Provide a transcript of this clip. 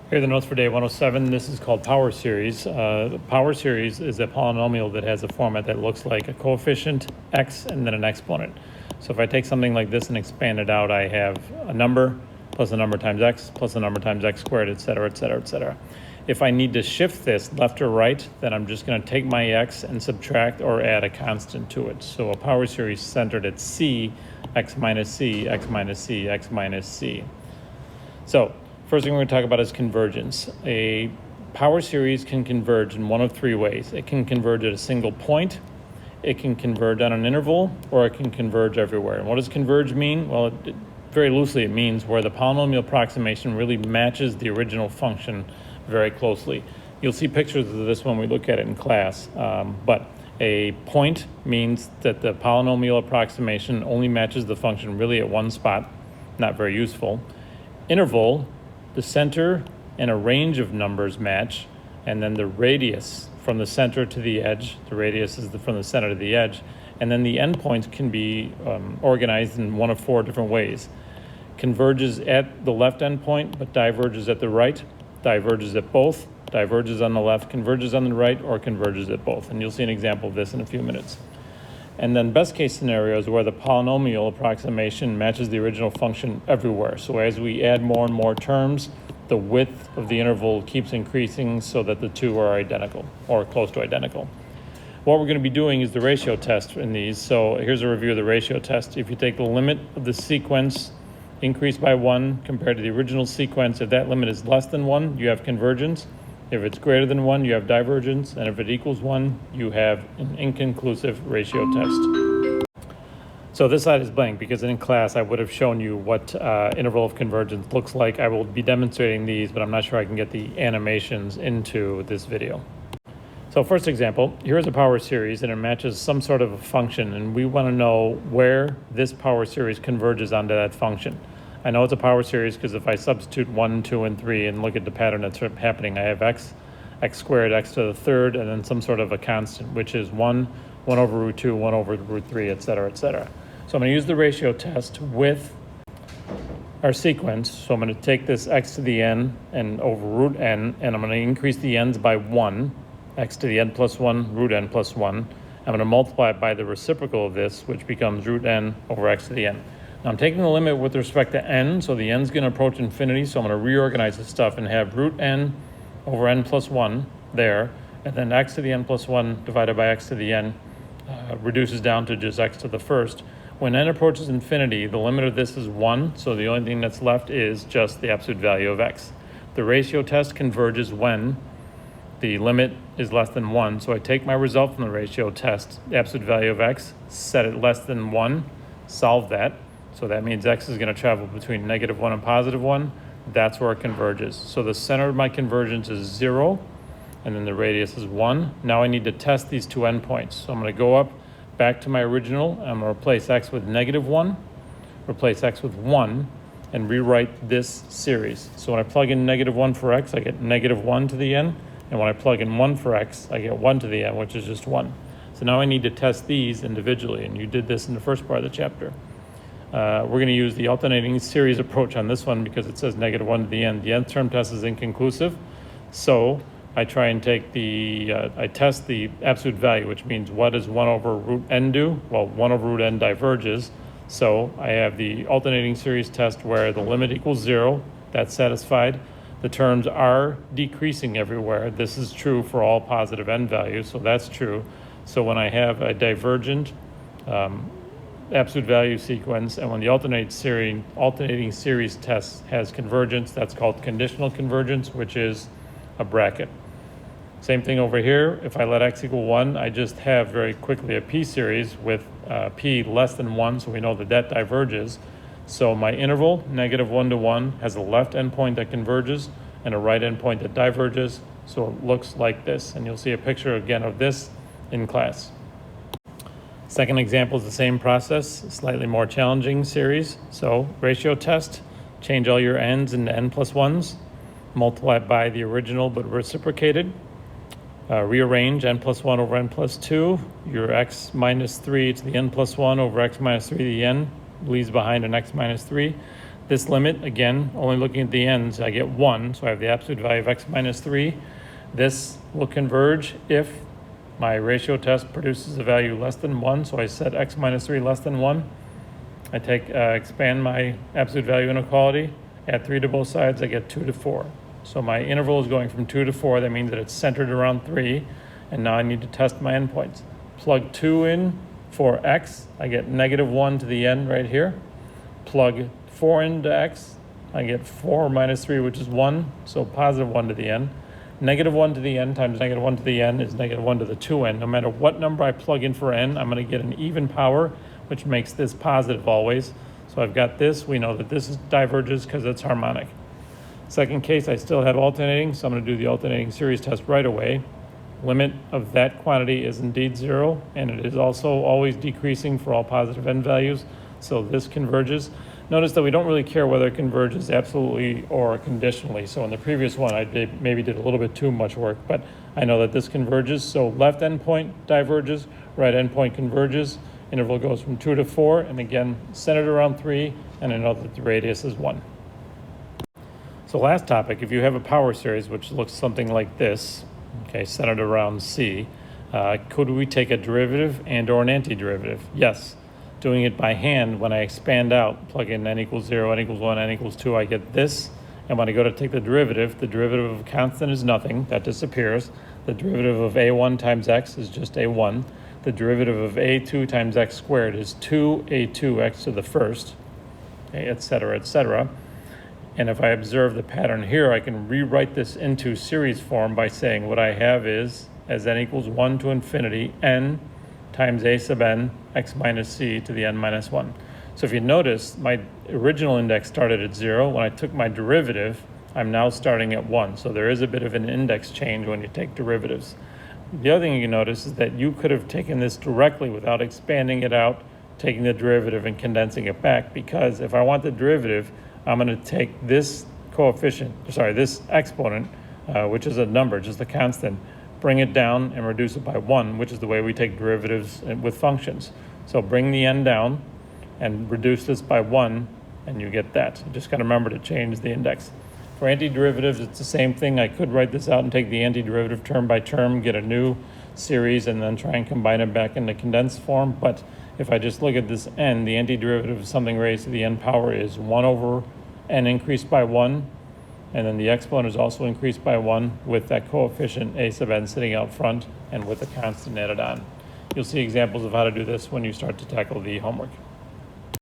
Here are the notes for day 107. This is called power series. The power series is a polynomial that has a format that looks like a coefficient, x, and then an exponent. So if I take something like this and expand it out, I have a number plus a number times x plus a number times x squared, et cetera, et cetera, et cetera. If I need to shift this left or right, then I'm just going to take my x and subtract or add a constant to it. So a power series centered at c, x minus c, x minus c, x minus c. So first thing we're going to talk about is convergence. A power series can converge in one of three ways. It can converge at a single point, it can converge on an interval, or it can converge everywhere. And what does converge mean? Well, very loosely it means where the polynomial approximation really matches the original function very closely. You'll see pictures of this when we look at it in class, but a point means that the polynomial approximation only matches the function really at one spot, not very useful. Interval, the center and a range of numbers match, and then the radius from the center to the edge. The radius is from the center to the edge, and then the endpoints can be organized in one of four different ways. Converges at the left endpoint, but diverges at the right, diverges at both, diverges on the left, converges on the right, or converges at both. And you'll see an example of this in a few minutes. And then best case scenarios where the polynomial approximation matches the original function everywhere. So as we add more and more terms, the width of the interval keeps increasing so that the two are identical or close to identical. What we're going to be doing is the ratio test in these. So here's a review of the ratio test. If you take the limit of the sequence increased by 1 compared to the original sequence, if that limit is less than 1, you have convergence. If it's greater than 1, you have divergence, and if it equals 1, you have an inconclusive ratio test. So this slide is blank because in class I would have shown you what interval of convergence looks like. I will be demonstrating these, but I'm not sure I can get the animations into this video. So first example, here's a power series and it matches some sort of a function, and we want to know where this power series converges onto that function. I know it's a power series because if I substitute 1, 2, and 3 and look at the pattern that's happening, I have x squared, x to the third, and then some sort of a constant, which is 1 over root 2, 1 over root 3, et cetera, et cetera. So I'm going to use the ratio test with our sequence. So I'm going to take this x to the n and over root n, and I'm going to increase the n's by 1, x to the n plus 1, root n plus 1. I'm going to multiply it by the reciprocal of this, which becomes root n over x to the n. Now I'm taking the limit with respect to n, so the n's going to approach infinity, so I'm going to reorganize this stuff and have root n over n plus 1 there, and then x to the n plus 1 divided by x to the n reduces down to just x to the first. When n approaches infinity, the limit of this is 1, so the only thing that's left is just the absolute value of x. The ratio test converges when the limit is less than 1, so I take my result from the ratio test, the absolute value of x, set it less than 1, solve that. So that means x is going to travel between -1 and +1. That's where it converges. So the center of my convergence is 0, and then the radius is 1. Now I need to test these two endpoints. So I'm going to go up back to my original. I'm going to replace x with -1, replace x with 1, and rewrite this series. So when I plug in -1 for x, I get -1 to the n. And when I plug in 1 for x, I get 1 to the n, which is just 1. So now I need to test these individually, and you did this in the first part of the chapter. We're going to use the alternating series approach on this one because it says -1 to the n. The nth term test is inconclusive, so I try and take I test the absolute value, which means what does 1 over root n do? Well, 1 over root n diverges, so I have the alternating series test where the limit equals 0, that's satisfied. The terms are decreasing everywhere. This is true for all positive n values, so that's true. So when I have a divergent absolute value sequence, and when the alternating series test has convergence, that's called conditional convergence, which is a bracket. Same thing over here. If I let x equal 1, I just have very quickly a p series with p less than 1, so we know that diverges. So my interval, -1 to 1, has a left endpoint that converges and a right endpoint that diverges. So it looks like this. And you'll see a picture again of this in class. Second example is the same process, slightly more challenging series. So ratio test, change all your n's into n plus 1s, multiply it by the original but reciprocated. Rearrange n plus 1 over n plus 2, your x minus 3 to the n plus 1 over x minus 3 to the n leaves behind an x minus 3. This limit, again, only looking at the ends, I get 1, so I have the absolute value of x minus 3. This will converge if my ratio test produces a value less than 1, so I set x minus 3 less than 1. I expand my absolute value inequality, add 3 to both sides, I get 2 to 4. So my interval is going from 2 to 4, that means that it's centered around 3, and now I need to test my endpoints. Plug 2 in for x, I get negative 1 to the n right here. Plug 4 into x, I get 4 minus 3, which is 1, so positive 1 to the n. Negative 1 to the n times negative 1 to the n is negative 1 to the 2n. No matter what number I plug in for n, I'm going to get an even power, which makes this positive always. So I've got this. We know that this diverges because it's harmonic. Second case, I still have alternating, so I'm going to do the alternating series test right away. Limit of that quantity is indeed 0, and it is also always decreasing for all positive n values, so this converges. Notice that we don't really care whether it converges absolutely or conditionally. So in the previous one, maybe did a little bit too much work, but I know that this converges. So left endpoint diverges, right endpoint converges. Interval goes from 2 to 4, and again, centered around 3, and I know that the radius is 1. So last topic, if you have a power series, which looks something like this, okay, centered around C, could we take a derivative and or an antiderivative? Yes. Doing it by hand, when I expand out, plug in n equals 0, n equals 1, n equals 2, I get this. And when I go to take the derivative of a constant is nothing, that disappears. The derivative of a1 times x is just a1. The derivative of a2 times x squared is 2a2x to the first, okay, et cetera, et cetera. And if I observe the pattern here, I can rewrite this into series form by saying what I have is, as n equals 1 to infinity, n times a sub n, x minus c to the n minus 1. So if you notice, my original index started at 0. When I took my derivative, I'm now starting at 1. So there is a bit of an index change when you take derivatives. The other thing you notice is that you could have taken this directly without expanding it out, taking the derivative and condensing it back, because if I want the derivative, I'm going to take this this exponent, which is a number, just a constant, bring it down and reduce it by 1, which is the way we take derivatives with functions. So bring the n down and reduce this by 1, and you get that. You just got to remember to change the index. For antiderivatives, it's the same thing. I could write this out and take the antiderivative term by term, get a new series, and then try and combine it back into condensed form. But if I just look at this n, the antiderivative of something raised to the n power is 1 over n increased by 1, and then the exponent is also increased by 1 with that coefficient a sub n sitting out front and with the constant added on. You'll see examples of how to do this when you start to tackle the homework.